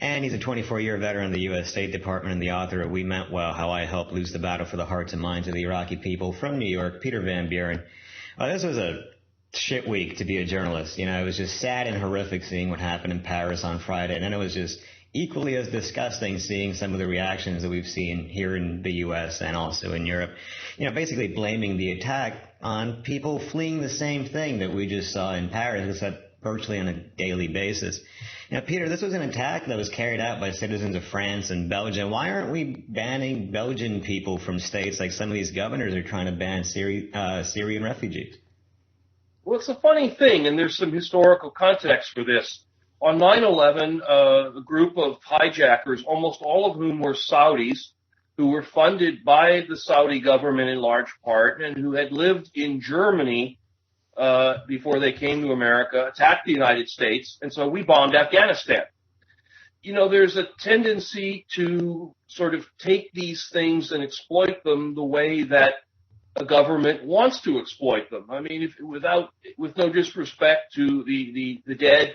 And he's a 24-year veteran of the U.S. State Department and the author of We Meant Well, How I Helped Lose the Battle for the Hearts and Minds of the Iraqi People from New York, Peter Van Buren. This was a shit week to be a journalist. You know, it was just sad and horrific seeing what happened in Paris on Friday. And then it was just equally as disgusting seeing some of the reactions that we've seen here in the U.S. and also in Europe. You know, basically blaming the attack on people fleeing the same thing that we just saw in Paris, except virtually on a daily basis. Now, Peter, this was an attack that was carried out by citizens of France and Belgium. Why aren't we banning Belgian people from states like some of these governors are trying to ban Syrian refugees? Well, it's a funny thing, and there's some historical context for this. On 9/11, a group of hijackers, almost all of whom were Saudis, who were funded by the Saudi government in large part, and who had lived in Germany before they came to America, attacked the United States, and so we bombed Afghanistan. You know, there's a tendency to sort of take these things and exploit them the way that a government wants to exploit them. I mean, with no disrespect to the dead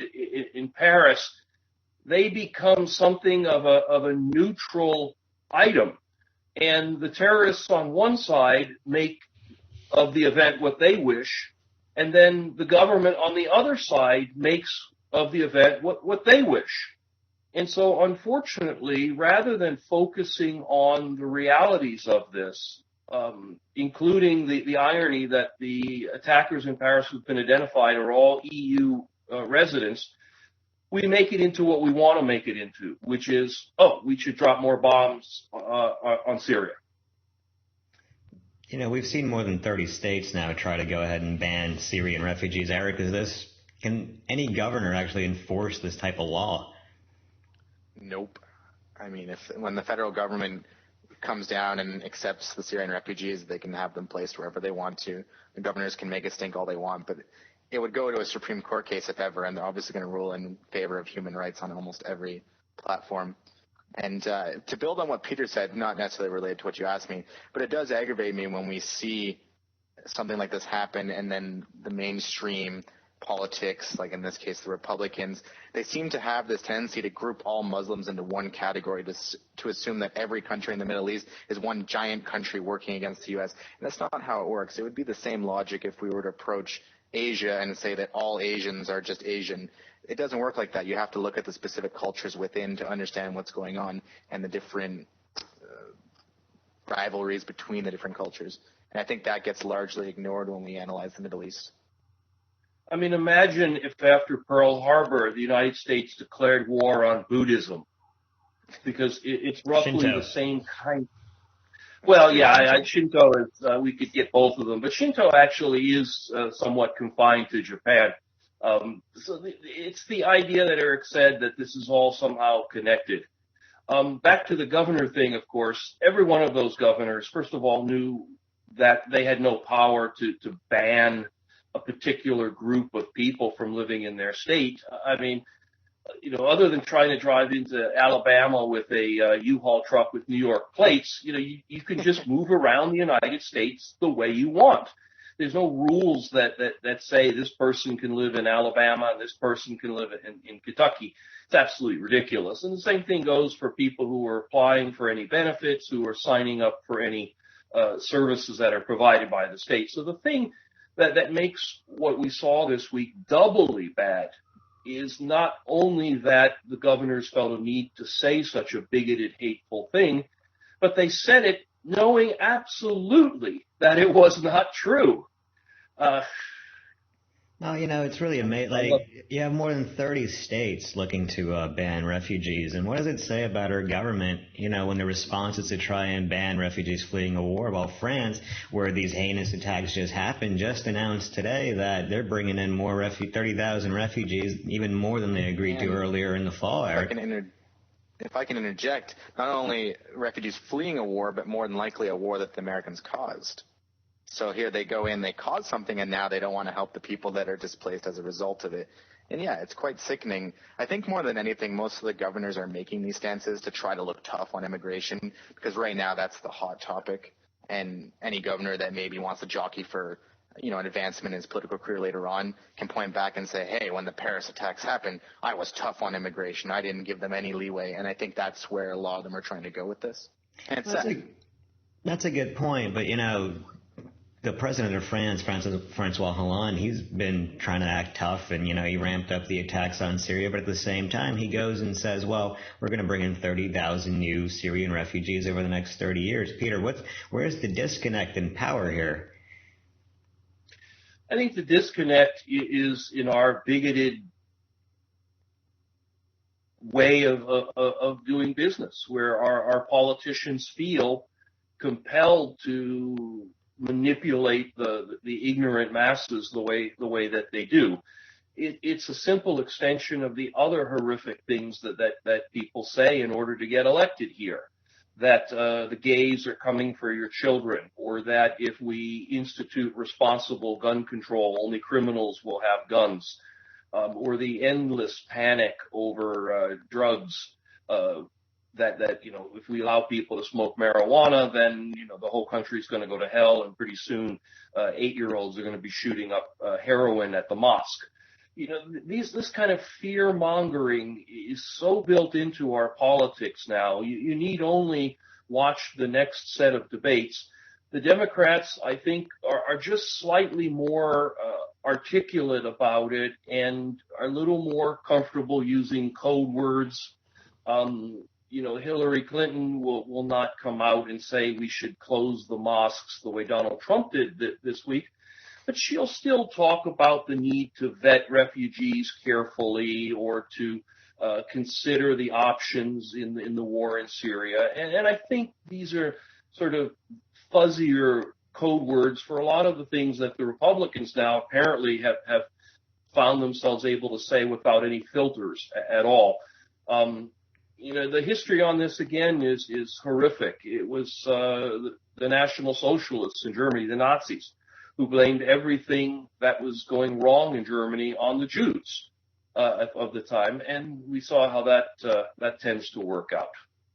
in Paris, they become something of a neutral item. And the terrorists on one side make of the event what they wish, and then the government on the other side makes of the event what they wish. And so, unfortunately, rather than focusing on the realities of this, including the irony that the attackers in Paris who've been identified are all EU residents, we make it into what we want to make it into, which is, we should drop more bombs on Syria. You know, we've seen more than 30 states now try to go ahead and ban Syrian refugees. Eric, can any governor actually enforce this type of law? Nope. I mean, when the federal government comes down and accepts the Syrian refugees, they can have them placed wherever they want to. The governors can make it stink all they want, but it would go to a Supreme Court case if ever, and they're obviously going to rule in favor of human rights on almost every platform. And to build on what Peter said, not necessarily related to what you asked me, but it does aggravate me when we see something like this happen and then the mainstream politics, like in this case the Republicans, they seem to have this tendency to group all Muslims into one category, to assume that every country in the Middle East is one giant country working against the U.S. And that's not how it works. It would be the same logic if we were to approach Asia and say that all Asians are just Asian. It doesn't work like that. You have to look at the specific cultures within to understand what's going on and the different rivalries between the different cultures. And I think that gets largely ignored when we analyze the Middle East. I mean, imagine if after Pearl Harbor, the United States declared war on Buddhism, because it's roughly Shinto. The same kind. Well, yeah, Shinto is, we could get both of them, but Shinto actually is somewhat confined to Japan. So it's the idea that Eric said that this is all somehow connected. Back to the governor thing, of course, every one of those governors, first of all, knew that they had no power to ban a particular group of people from living in their state. I mean, you know, other than trying to drive into Alabama with a U-Haul truck with New York plates, you know, you can just move around the United States the way you want. There's no rules that say this person can live in Alabama and this person can live in Kentucky. It's absolutely ridiculous. And the same thing goes for people who are applying for any benefits, who are signing up for any services that are provided by the state. So the thing that makes what we saw this week doubly bad is not only that the governors felt a need to say such a bigoted, hateful thing, but they said it knowing absolutely that it was not true. No, you know, it's really amazing. Like, you have more than 30 states looking to ban refugees. And what does it say about our government, you know, when the response is to try and ban refugees fleeing a war? While France, where these heinous attacks just happened, just announced today that they're bringing in more 30,000 refugees, even more than they agreed to earlier in the fall, Eric. If I can interject, not only refugees fleeing a war, but more than likely a war that the Americans caused. So here they go in, they cause something, and now they don't want to help the people that are displaced as a result of it. And yeah, it's quite sickening. I think more than anything, most of the governors are making these stances to try to look tough on immigration, because right now that's the hot topic. And any governor that maybe wants to jockey for, an advancement in his political career later on, can point back and say, hey, when the Paris attacks happened, I was tough on immigration. I didn't give them any leeway. And I think that's where a lot of them are trying to go with this. And it's that's a good point. But, the president of France, Francois Hollande, he's been trying to act tough, and, he ramped up the attacks on Syria. But at the same time, he goes and says, well, we're going to bring in 30,000 new Syrian refugees over the next 30 years. Peter, where's the disconnect in power here? I think the disconnect is in our bigoted way of doing business, where our politicians feel compelled to manipulate the ignorant masses the way that they do. It's a simple extension of the other horrific things that people say in order to get elected here. That the gays are coming for your children, or that if we institute responsible gun control, only criminals will have guns, or the endless panic over drugs. That if we allow people to smoke marijuana, then the whole country is going to go to hell, and pretty soon 8-year-olds are going to be shooting up heroin at the mosque. This kind of fear mongering is so built into our politics now. You need only watch the next set of debates. The Democrats, I think, are just slightly more articulate about it and are a little more comfortable using code words. Hillary Clinton will not come out and say we should close the mosques the way Donald Trump did this week, but she'll still talk about the need to vet refugees carefully, or to consider the options in the war in Syria. And I think these are sort of fuzzier code words for a lot of the things that the Republicans now apparently have found themselves able to say without any filters at all. The history on this, again, is horrific. It was the National Socialists in Germany, the Nazis, who blamed everything that was going wrong in Germany on the Jews of the time, and we saw how that tends to work out.